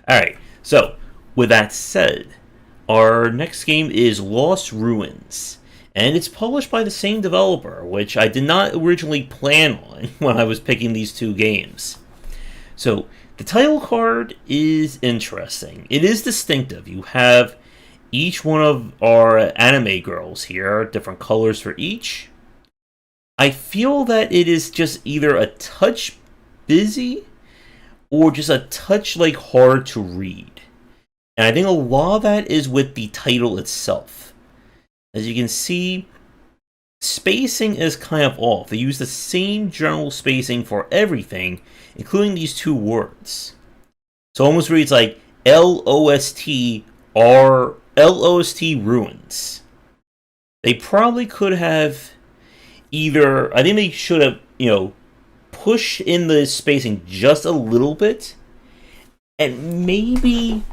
Alright, so, with that said, our next game is Lost Ruins. And it's published by the same developer, which I did not originally plan on when I was picking these two games. So, the title card is interesting. It is distinctive. You have each one of our anime girls here, different colors for each. I feel that it is just either a touch busy or just a touch like hard to read. And I think a lot of that is with the title itself. As you can see, spacing is kind of off. They use the same general spacing for everything, including these two words. So it almost reads like LOST ruins. They probably could have either, I think they should have, pushed in the spacing just a little bit and maybe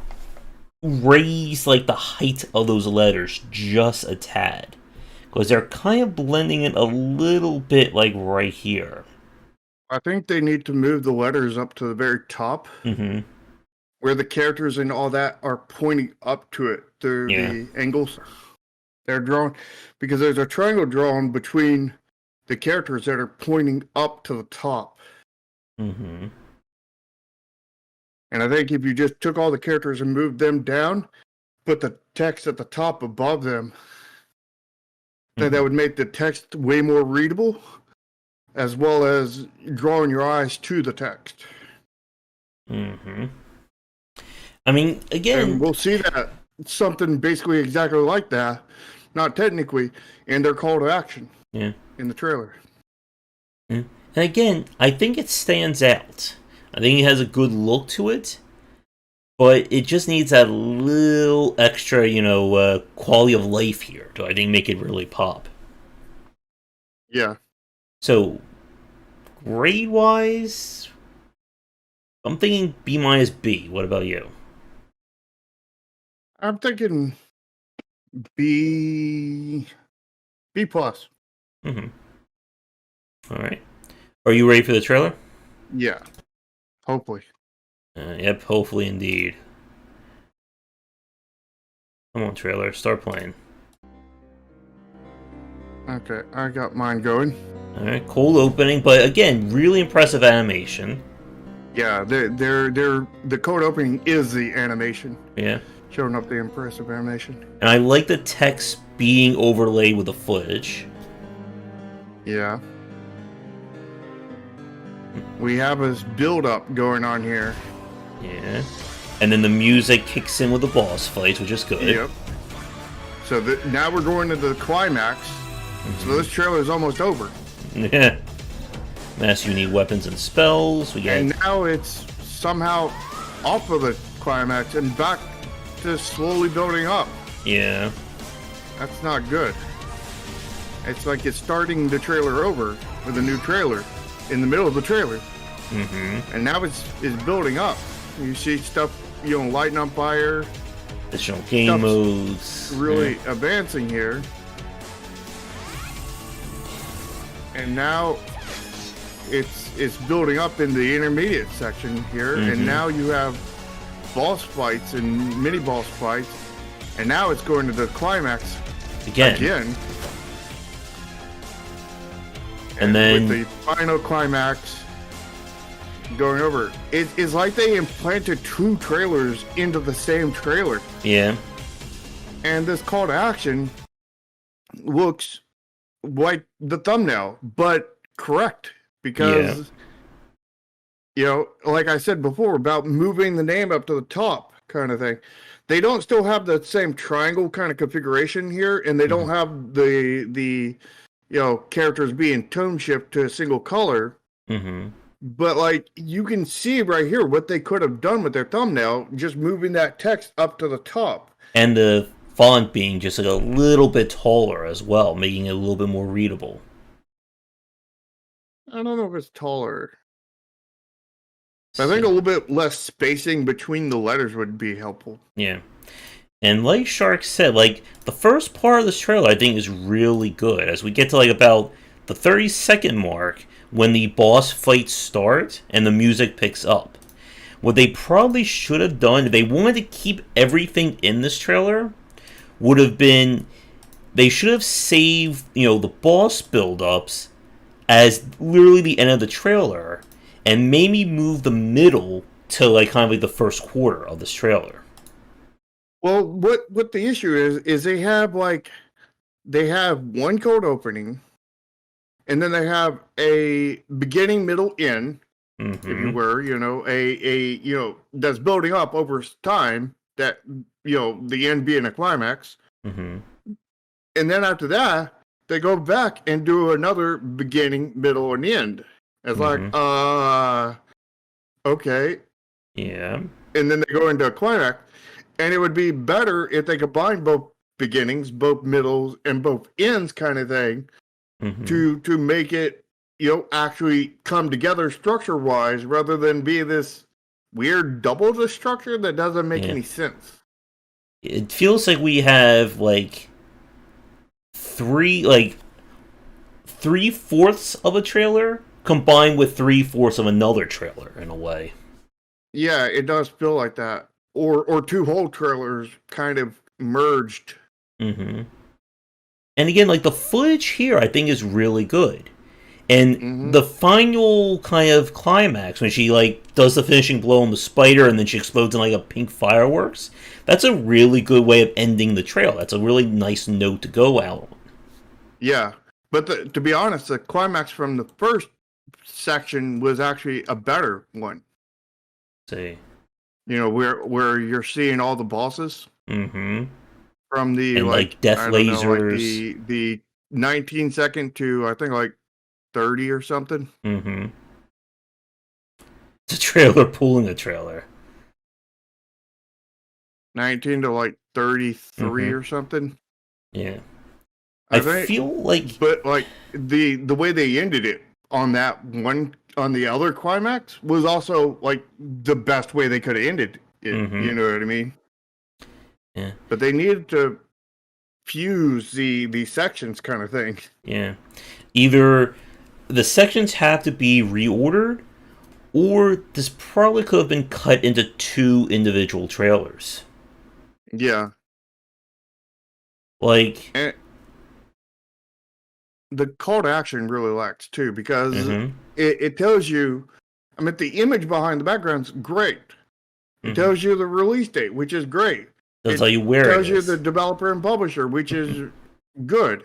raise like the height of those letters just a tad, because they're kind of blending it a little bit like right here. I think they need to move the letters up to the very top, where the characters and all that are pointing up to it through the angles they're drawn, because there's a triangle drawn between the characters that are pointing up to the top. And I think if you just took all the characters and moved them down, put the text at the top above them, then that would make the text way more readable, as well as drawing your eyes to the text. I mean, again, and we'll see that something basically exactly like that, not technically, in their call to action. In the trailer. And again, I think it stands out. I think it has a good look to it, but it just needs that little extra, quality of life here to, I think, make it really pop. Yeah. So, grade-wise, I'm thinking B minus B. What about you? I'm thinking B plus. All right. Are you ready for the trailer? Yeah. Hopefully. Yep, hopefully indeed. Come on, trailer. Start playing. Okay, I got mine going. Alright, cold opening, but again, really impressive animation. Yeah, the code opening is the animation. Yeah. Showing up the impressive animation. And I like the text being overlaid with the footage. Yeah. We have this build-up going on here. Yeah. And then the music kicks in with the boss fights, which is good. Yep. So now we're going to the climax. So this trailer is almost over. Yeah. Mass unique weapons and spells. And now it's somehow off of the climax and back to slowly building up. Yeah. That's not good. It's like it's starting the trailer over with a new trailer in the middle of the trailer. And now it's building up. You see stuff, lighting on fire. Additional game modes. Really advancing here. And now it's building up in the intermediate section here. And now you have boss fights and mini boss fights. And now it's going to the climax again. And then with the final climax going over, it's like they implanted two trailers into the same trailer. Yeah. And this call to action looks like the thumbnail, but correct, because like I said before about moving the name up to the top kind of thing. They don't still have the same triangle kind of configuration here, and they don't have the characters being tone shift to a single color. But like you can see right here what they could have done with their thumbnail, just moving that text up to the top. And the font being just like a little bit taller as well, making it a little bit more readable. I don't know if it's taller. I think a little bit less spacing between the letters would be helpful. Yeah. And like Shark said, like, the first part of this trailer I think is really good. As we get to like about the 30-second mark, when the boss fights start and the music picks up. What they probably should have done, if they wanted to keep everything in this trailer, would have been they should have saved, the boss build-ups as literally the end of the trailer, and maybe move the middle to like kind of like the first quarter of this trailer. Well, what the issue is they have one cold opening, and then they have a beginning, middle, end, if you were, that's building up over time. That the end being a climax, and then after that they go back and do another beginning, middle, and end. It's like, okay, yeah, and then they go into a climax, and it would be better if they combine both beginnings, both middles, and both ends, kind of thing, to make it actually come together structure wise, rather than be this weird double the structure that doesn't make any sense. It feels like we have like three-fourths of a trailer combined with three-fourths of another trailer in a way. Yeah, it does feel like that, or two whole trailers kind of merged. And again, like the footage here, I think is really good. And the final kind of climax, when she like does the finishing blow on the spider and then she explodes in like a pink fireworks, that's a really good way of ending the trail. That's a really nice note to go out on. Yeah, but to be honest, the climax from the first section was actually a better one. See, where you're seeing all the bosses from the and like death lasers, like the 19-second to I think like 30 or something. It's a trailer pulling a trailer. 19 to like 33 or something. Yeah. I feel like, but like the way they ended it on that one, on the other climax, was also like the best way they could have ended it. You know what I mean? Yeah. But they needed to fuse the sections, kind of thing. Yeah. Either the sections have to be reordered, or this probably could have been cut into two individual trailers. Yeah. Like, and the call to action really lacks too, because it tells you, I mean, the image behind the background's great. It tells you the release date, which is great. It'll tell you where it is. It tells you the developer and publisher, which is good.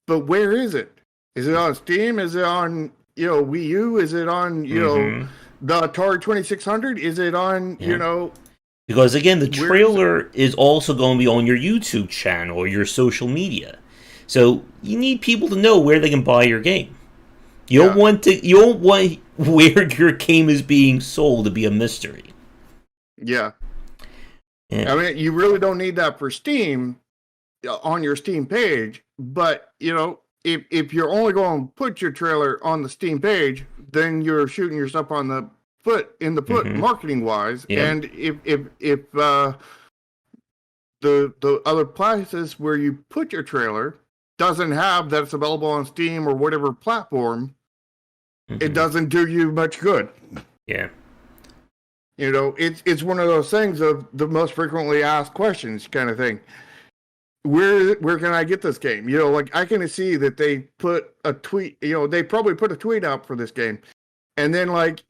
But where is it? Is it on Steam? Is it on, Wii U? Is it on, the Atari 2600? Is it on, Because again, the trailer is also going to be on your YouTube channel or your social media. So you need people to know where they can buy your game. You don't want where your game is being sold to be a mystery. Yeah. I mean, you really don't need that for Steam on your Steam page, but if you're only going to put your trailer on the Steam page, then you're shooting yourself on the foot marketing wise. And if the other places where you put your trailer doesn't have that it's available on Steam or whatever platform, it doesn't do you much good. Yeah. It's one of those things of the most frequently asked questions kind of thing. Where can I get this game? Like I can see that they put a tweet, they probably put a tweet out for this game. And then like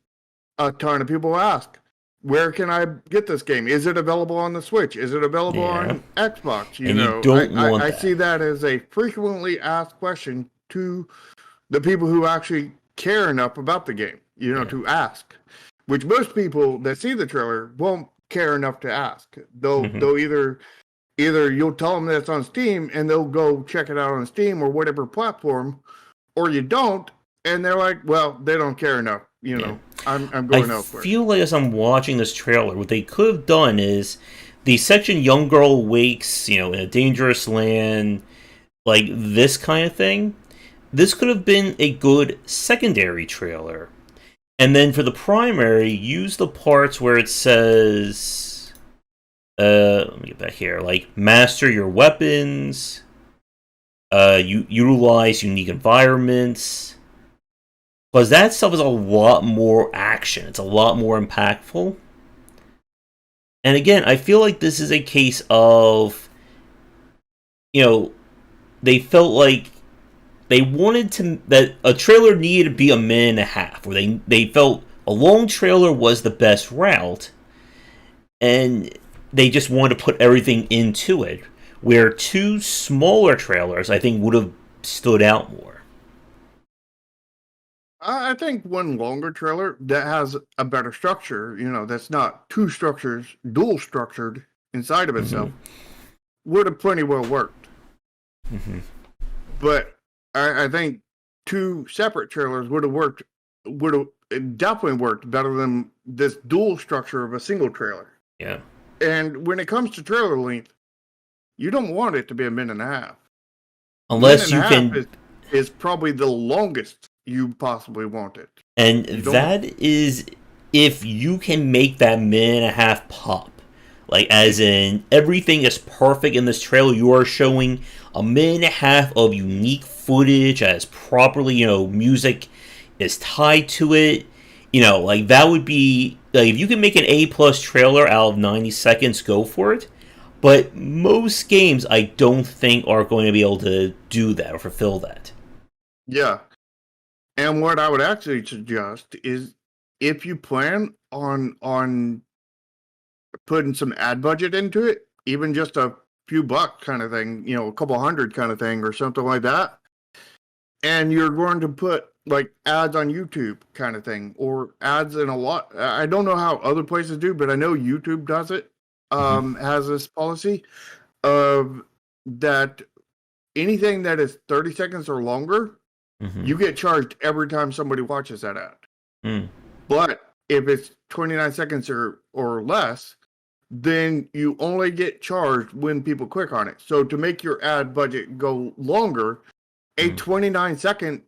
a ton of people ask, where can I get this game? Is it available on the Switch? Is it available on Xbox? You don't want I that. see that as a frequently asked question to the people who actually care enough about the game, to ask. Which most people that see the trailer won't care enough to ask. They'll either you'll tell them that it's on Steam and they'll go check it out on Steam or whatever platform, or you don't, and they're like, well, they don't care enough. I'm going elsewhere. I feel like as I'm watching this trailer, what they could have done is the section "Young Girl Awakes," in a dangerous land, like this kind of thing. This could have been a good secondary trailer. And then for the primary, use the parts where it says, let me get back here, like master your weapons, utilize unique environments, But that stuff is a lot more action. It's a lot more impactful. And again, I feel like this is a case of, they felt like they wanted that a trailer needed to be a minute and a half, or they felt a long trailer was the best route, and they just wanted to put everything into it. Where two smaller trailers, I think, would have stood out more. I think one longer trailer that has a better structure, that's not two structures, dual structured inside of itself, would have plenty well worked. But I think two separate trailers would have definitely worked better than this dual structure of a single trailer. Yeah. And when it comes to trailer length, you don't want it to be a minute and a half. Unless you can... is probably the longest you possibly want it. And that is if you can make that minute and a half pop. Like, as in, everything is perfect in this trailer. You are showing a minute and a half of unique footage as properly, music is tied to it. Like, that would be... Like, if you can make an A-plus trailer out of 90 seconds, go for it. But most games, I don't think, are going to be able to do that or fulfill that. Yeah. And what I would actually suggest is, if you plan on putting some ad budget into it, even just a few bucks kind of thing, a couple hundred kind of thing or something like that, and you're going to put like ads on YouTube kind of thing, or ads in a lot. I don't know how other places do, but I know YouTube does it. Has this policy of that anything that is 30 seconds or longer, you get charged every time somebody watches that ad. But if it's 29 seconds or less, then you only get charged when people click on it. So to make your ad budget go longer, a 29-second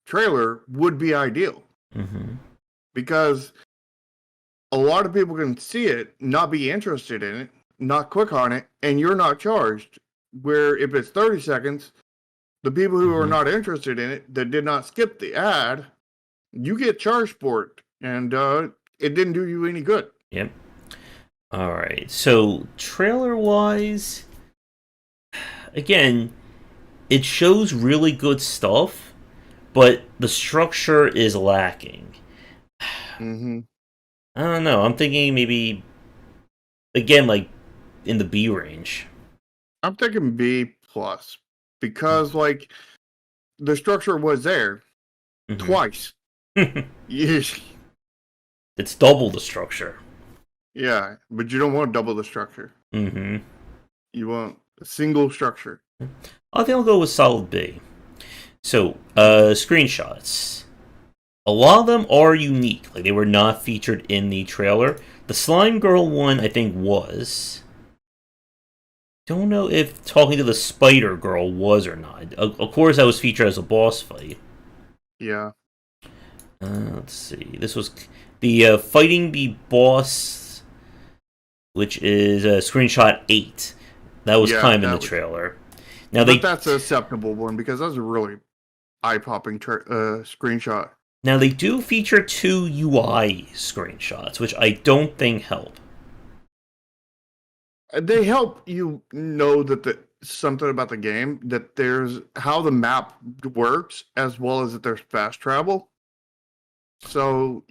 trailer would be ideal. Because a lot of people can see it, not be interested in it, not click on it, and you're not charged. Where if it's 30 seconds, the people who are not interested in it, that did not skip the ad, you get charged for it. And it didn't do you any good. Yep. All right. So, trailer-wise, again, it shows really good stuff, but the structure is lacking. I don't know. I'm thinking maybe, again, like, in the B range. I'm thinking B+, because, like, the structure was there twice. It's double the structure. Yeah, but you don't want double the structure. You want a single structure. I think I'll go with solid B. So, screenshots. A lot of them are unique. Like, they were not featured in the trailer. The Slime Girl one, I think, was. Don't know if talking to the Spider Girl was or not. Of course, that was featured as a boss fight. Yeah. Let's see. This was the fighting the boss, which is screenshot 8. That was kind of in the trailer. Now that's a acceptable one, because that's a really eye-popping screenshot. Now, they do feature 2 UI screenshots, which I don't think help. They help you know that something about the game, that there's how the map works, as well as that there's fast travel. So,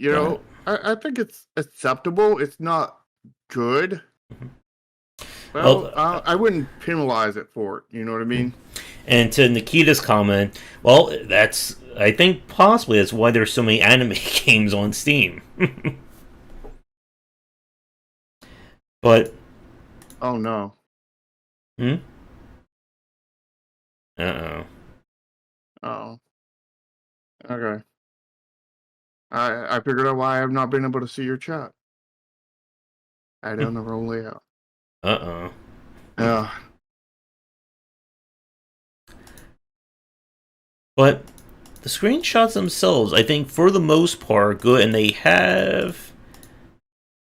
I think it's acceptable. It's not good. Well, I wouldn't penalize it for it. You know what I mean? And to Nikita's comment, well, I think possibly that's why there's so many anime games on Steam. But... Oh, no. Uh-oh. Oh. Okay. I figured out why I have not been able to see your chat. I don't know roll layout. Uh-oh. Yeah. But the screenshots themselves, I think, for the most part, are good, and they have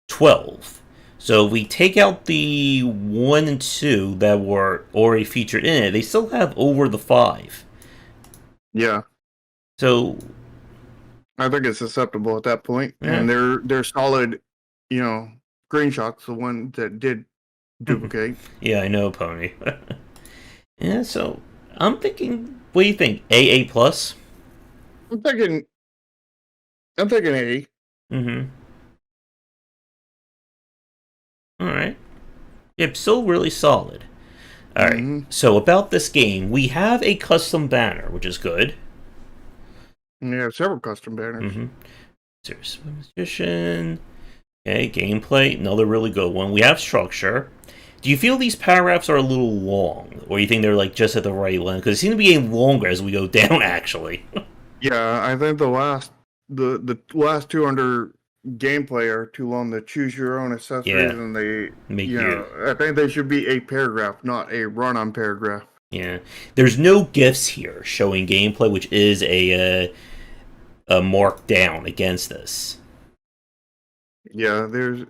12. So if we take out the 1 and 2 that were already featured in it, they still have over the 5. Yeah. So I think it's acceptable at that point, Yeah. and they're solid, you know, screenshots. The one that did duplicate. Yeah, I know, Pony. Yeah, so I'm thinking. What do you think? AA plus. I'm thinking. I'm thinking A. Mm-hmm. All right. Yep, still really solid. All right. Mm-hmm. So about this game, we have a custom banner, which is good. And they have several custom banners. Mm-hmm. There's magician. Okay, gameplay, another really good one. We have structure. Do you feel these paragraphs are a little long, or you think they're like just at the right length? Because they seem to be getting longer as we go down. Actually. Yeah, I think the last two under gameplay are too long to choose your own accessories, Yeah. and they, Make you you. know, I think they should be a paragraph, not a run-on paragraph. Yeah. There's no gifs here showing gameplay, which is a mark down against this. Yeah, there's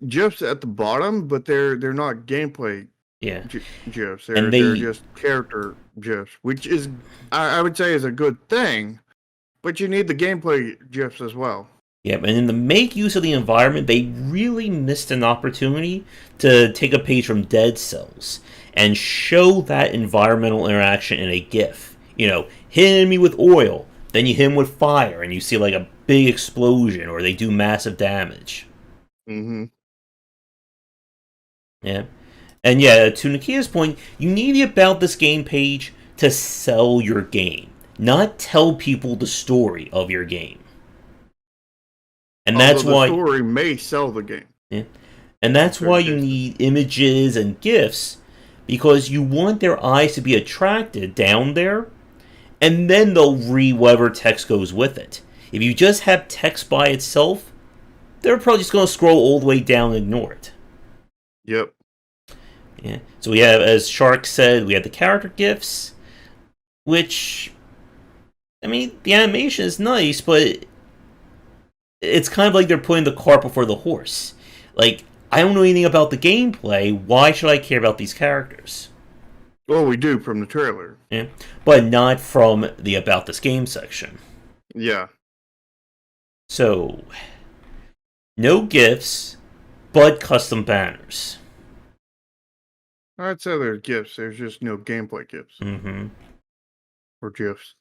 gifs at the bottom, but they're not gameplay Yeah. gifs. And They're they. just character gifs, which is I would say is a good thing, but you need the gameplay gifs as well. Yep, and in the make use of the environment, they really missed an opportunity to take a page from Dead Cells and show that environmental interaction in a GIF. You know, hit an enemy with oil, then you hit him with fire, and you see like a big explosion, or they do massive damage. Mm-hmm. Yeah, and yeah, to Nakia's point, you need the About This Game page to sell your game, not tell people the story of your game. And Although that's the why. story may sell the game Yeah. And in that's why certain you cases. need images and GIFs, because you want their eyes to be attracted down there, and then they'll read whatever text goes with it. If you just have text by itself, they're probably just going to scroll all the way down and ignore it. Yep. Yeah. So we have, as Shark said, we have the character GIFs, which, I mean, the animation is nice, but it's kind of like they're putting the cart before the horse. Like, I don't know anything about the gameplay. Why should I care about these characters? Well, we do from the trailer. Yeah. But not from the About This Game section. Yeah. So, no gifts, but custom banners. I'd say there's gifs. There's just no gameplay gifs Mm-hmm. or gifs.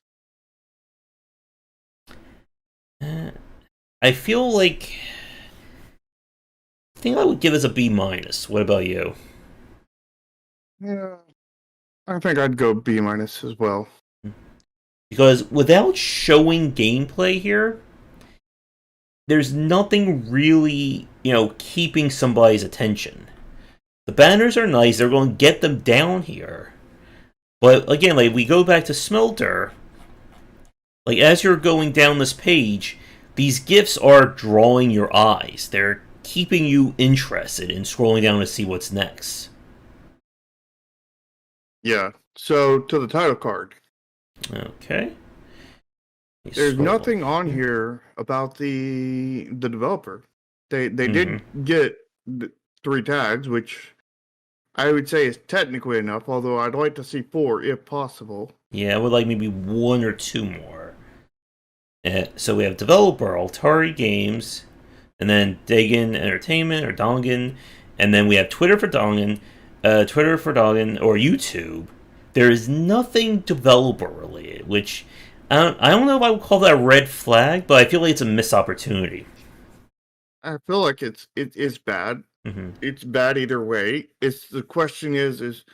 I feel like I think I would give this a B minus. What about you? Yeah. I think I'd go B minus as well. Because without showing gameplay here, there's nothing really, keeping somebody's attention. The banners are nice, they're going to get them down here. But again, like we go back to Smelter, like as you're going down this page, these GIFs are drawing your eyes. They're keeping you interested in scrolling down to see what's next. Yeah. So to the title card. Okay. There's nothing on here about the developer. They did get 3 tags, which I would say is technically enough, although I'd like to see 4 if possible. Yeah, I would like maybe 1 or 2 more. So we have developer, Altari Games, and then Dagon Entertainment or Dongan, and then we have Twitter for Dongan, or YouTube. There is nothing developer related, which I don't know if I would call that a red flag, but I feel like it's a missed opportunity. I feel like it's bad. Mm-hmm. It's bad either way. It's the question is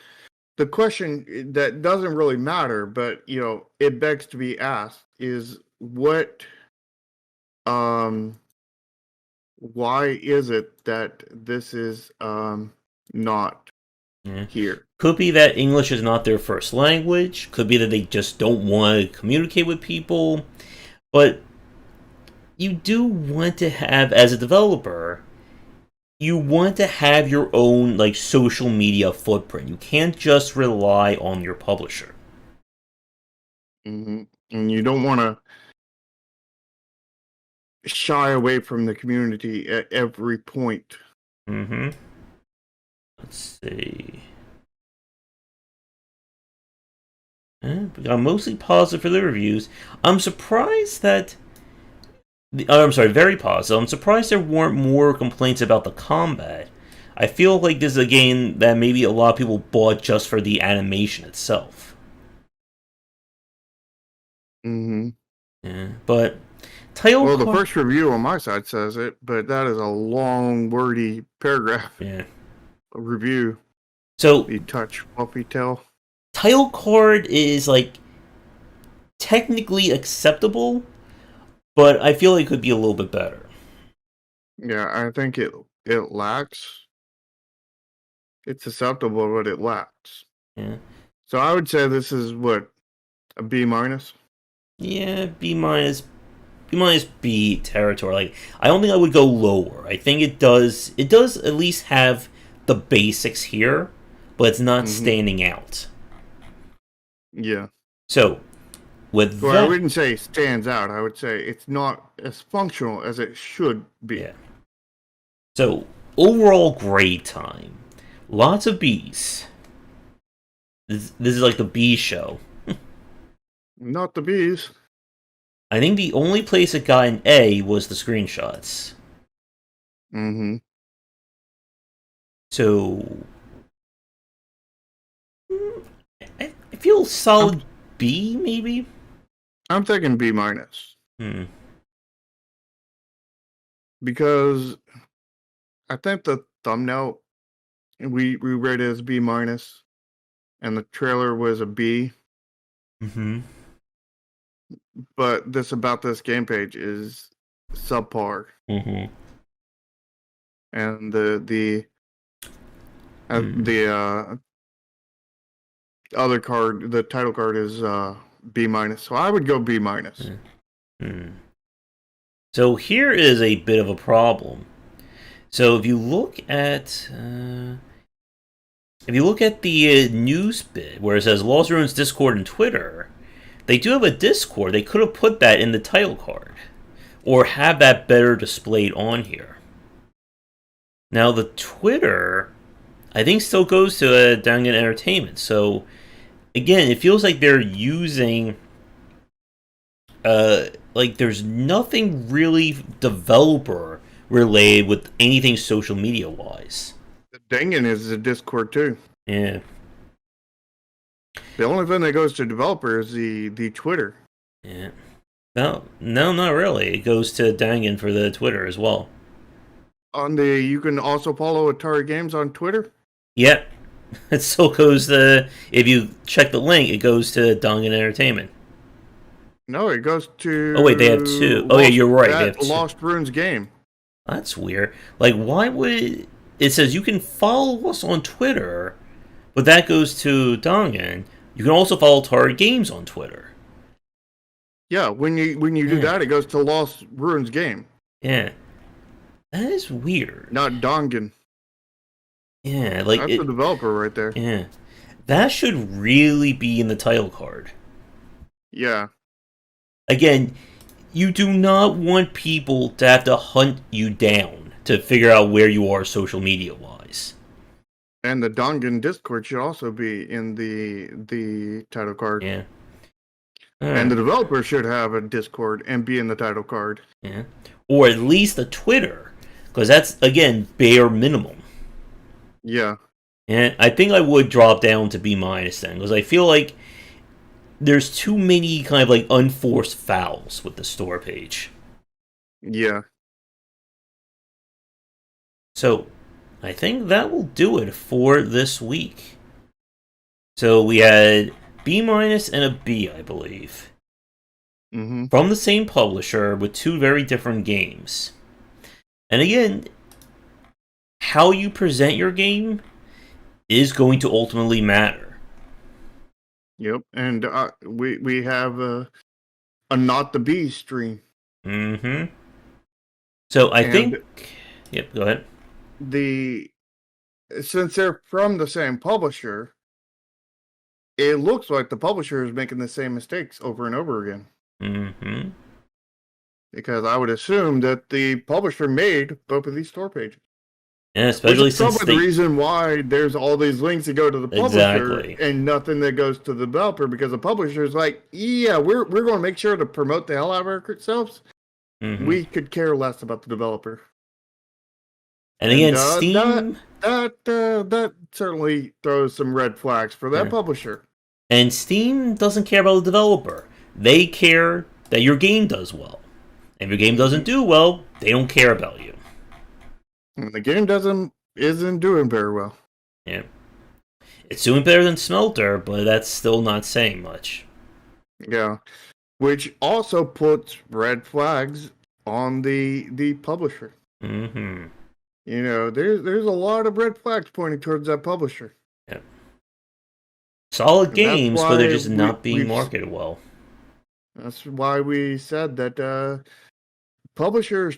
the question that doesn't really matter, but it begs to be asked is what why is it that this is not here? Could be that English is not their first language. Could be that they just don't want to communicate with people. But you do want to have, as a developer, you want to have your own like social media footprint. You can't just rely on your publisher. Mm-hmm. And you don't want to shy away from the community at every point. Mm-hmm. Let's see. I'm mostly positive for the reviews. I'm surprised that. I'm sorry, very positive. I'm surprised there weren't more complaints about the combat. I feel like this is a game that maybe a lot of people bought just for the animation itself. Mm-hmm. Yeah, but title Well, the card. first review on my side says it, but that is a long, wordy paragraph Yeah. review. So The touch puppy tail. title card is like technically acceptable, but I feel like it could be a little bit better. Yeah, I think it lacks. It's acceptable, but it lacks. Yeah. So I would say this is what, a B minus. Yeah, B minus, B minus B territory. Like I don't think I would go lower. I think it does at least have the basics here, but it's not Mm-hmm. standing out. Yeah. So with Well, I that, wouldn't say stands out. I would say it's not as functional as it should be. yeah. So overall grade time, lots of B's. This is like the B show. Not the B's. I think the only place it got an A was the screenshots. Mm-hmm. So I feel solid B maybe. I'm thinking B minus Hmm. because I think the thumbnail we read it as B minus, and the trailer was a B. Mm-hmm. But this game page is subpar, Mm-hmm. and the other card, the title card is B minus. So I would go B minus. Mm-hmm. So here is a bit of a problem. So if you look at the news bit where it says Lost Ruins Discord and Twitter, they do have a Discord. They could have put that in the title card, or have that better displayed on here. Now the Twitter, I think, still goes to Dangan Entertainment. So again, it feels like they're using like there's nothing really developer related with anything social media wise. The Dingen is the Discord too. Yeah. The only thing that goes to developer is the Twitter. Yeah. No, not really. It goes to Dangan for the Twitter as well. You can also follow Atari Games on Twitter. Yep. It still goes to, if you check the link, it goes to Dangan Entertainment. No, it goes to. Oh wait, they have two. Oh yeah, you're right. They have two. Lost Ruins game. That's weird. Like, why would it says you can follow us on Twitter, but that goes to Dangan. You can also follow Atari Games on Twitter. Yeah, when you do that, it goes to Lost Ruins game. Yeah, that is weird. Not Dongan. Yeah, like that's the developer right there. Yeah, that should really be in the title card. Yeah. Again, you do not want people to have to hunt you down to figure out where you are social media wise. And the Dongan Discord should also be in the title card. Yeah. And the developer should have a Discord and be in the title card. Yeah. Or at least a Twitter, because that's, again, bare minimum. Yeah. And I think I would drop down to B minus then, because I feel like there's too many kind of like unforced fouls with the store page. Yeah. So I think that will do it for this week. So we had B minus and a B, I believe. Mm-hmm. From the same publisher with two very different games. And again, how you present your game is going to ultimately matter. Yep, and we have a Not the Bee stream. Mm-hmm. So I think... Yep, go ahead. Since they're from the same publisher, it looks like the publisher is making the same mistakes over and over again. Mm-hmm. Because I would assume that the publisher made both of these store pages. Yeah, Which is especially since probably the they reason why there's all these links that go to the publisher exactly. and nothing that goes to the developer, because the publisher is like, yeah, we're going to make sure to promote the hell out of ourselves. Hmm. We could care less about the developer. And And again, Steam that certainly throws some red flags for that yeah. publisher. And Steam doesn't care about the developer. They care that your game does well. If your game doesn't Mm-hmm. do well, they don't care about you. And the game isn't doing very well. Yeah. It's doing better than Smelter, but that's still not saying much. Yeah, which also puts red flags on the publisher. Mm-hmm. There's a lot of red flags pointing towards that publisher. Yeah. Solid And games, but they're just not being marketed well. that's why we said that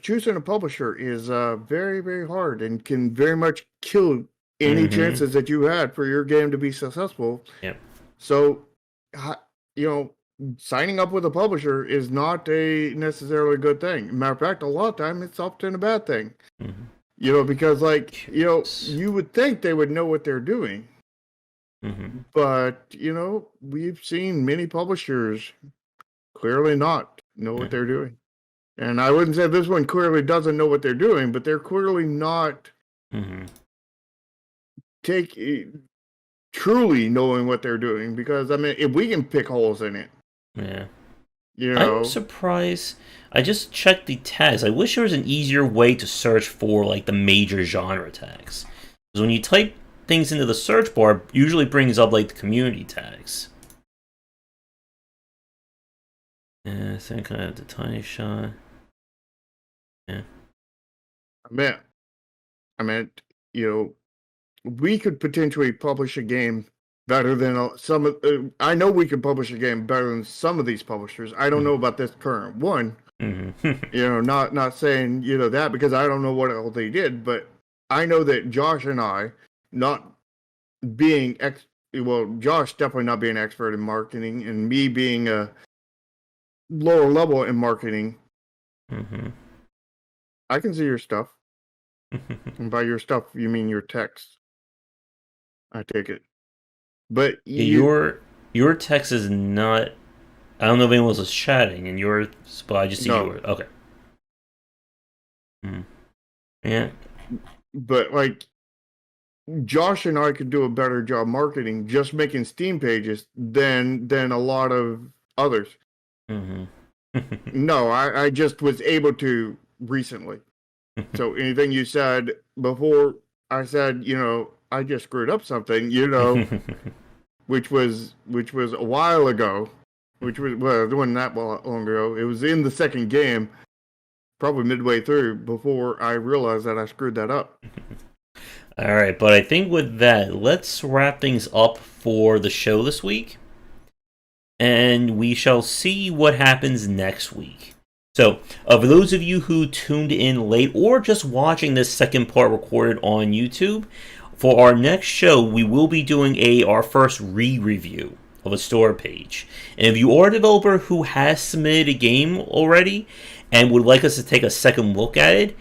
choosing a publisher is very, very hard and can very much kill any chances that you had for your game to be successful. Yep. So, signing up with a publisher is not a necessarily good thing. Matter of fact, a lot of time it's often a bad thing. Mm-hmm. Because you would think they would know what they're doing. Mm-hmm. But, we've seen many publishers clearly not know what they're doing. And I wouldn't say this one clearly doesn't know what they're doing, but they're clearly not truly knowing what they're doing. Because, I mean, if we can pick holes in it. Yeah. I'm surprised. I just checked the tags. I wish there was an easier way to search for, like, the major genre tags. Because when you type things into the search bar, it usually brings up, like, the community tags. Yeah, I think I have the tiny shot. Yeah. I meant, we could potentially publish a game better than some of. I know we could publish a game better than some of these publishers. I don't know about this current one. Not saying that, because I don't know what else they did, but I know that Josh and I, not being Josh definitely not being an expert in marketing, and me being a lower level in marketing, I can see your stuff. And by your stuff, you mean your text. I take it. But your text is not. I don't know if anyone else is chatting, and but I just see yours. Okay. Yeah. But like, Josh and I could do a better job marketing just making Steam pages than a lot of others. No, I just was able to recently. So anything you said before, I said, I just screwed up something, which was a while ago, it wasn't that long ago. It was in the second game, probably midway through, before I realized that I screwed that up. All right, but I think with that, let's wrap things up for the show this week, and we shall see what happens next week. So, for those of you who tuned in late or just watching this second part recorded on YouTube, for our next show, we will be doing our first re-review of a store page. And if you are a developer who has submitted a game already and would like us to take a second look at it,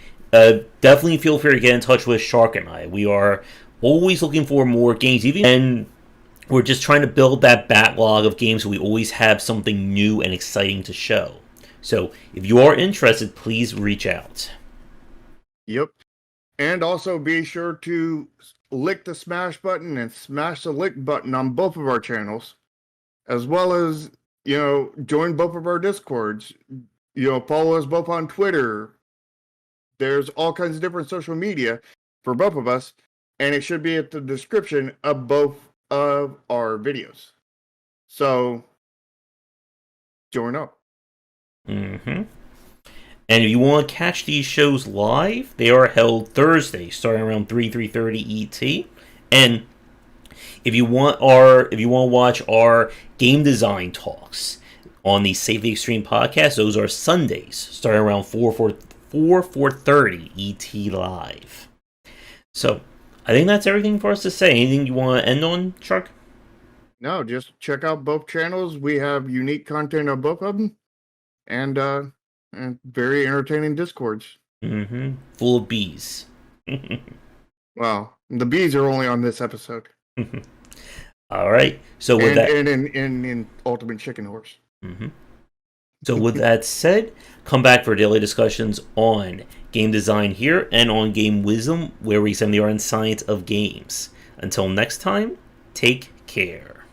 definitely feel free to get in touch with Shark and I. We are always looking for more games, and we're just trying to build that backlog of games so we always have something new and exciting to show. So, if you are interested, please reach out. Yep. And also be sure to lick the smash button and smash the like button on both of our channels, as well as, join both of our Discords. Follow us both on Twitter. There's all kinds of different social media for both of us, and it should be at the description of both of our videos. So, join up. And if you want to catch these shows live, they are held Thursday, starting around 3:30 ET. And if you want to watch our game design talks on the Save the Extreme podcast, those are Sundays, starting around 4:30 ET live. So, I think that's everything for us to say. Anything you want to end on, Shark? No, just check out both channels. We have unique content on both of them, and very entertaining Discords. Full of bees. Well, the bees are only on this episode. All right. So with that, And in Ultimate Chicken Horse. so with that said, come back for daily discussions on game design here and on game wisdom, where we examine the art and science of games. Until next time, take care.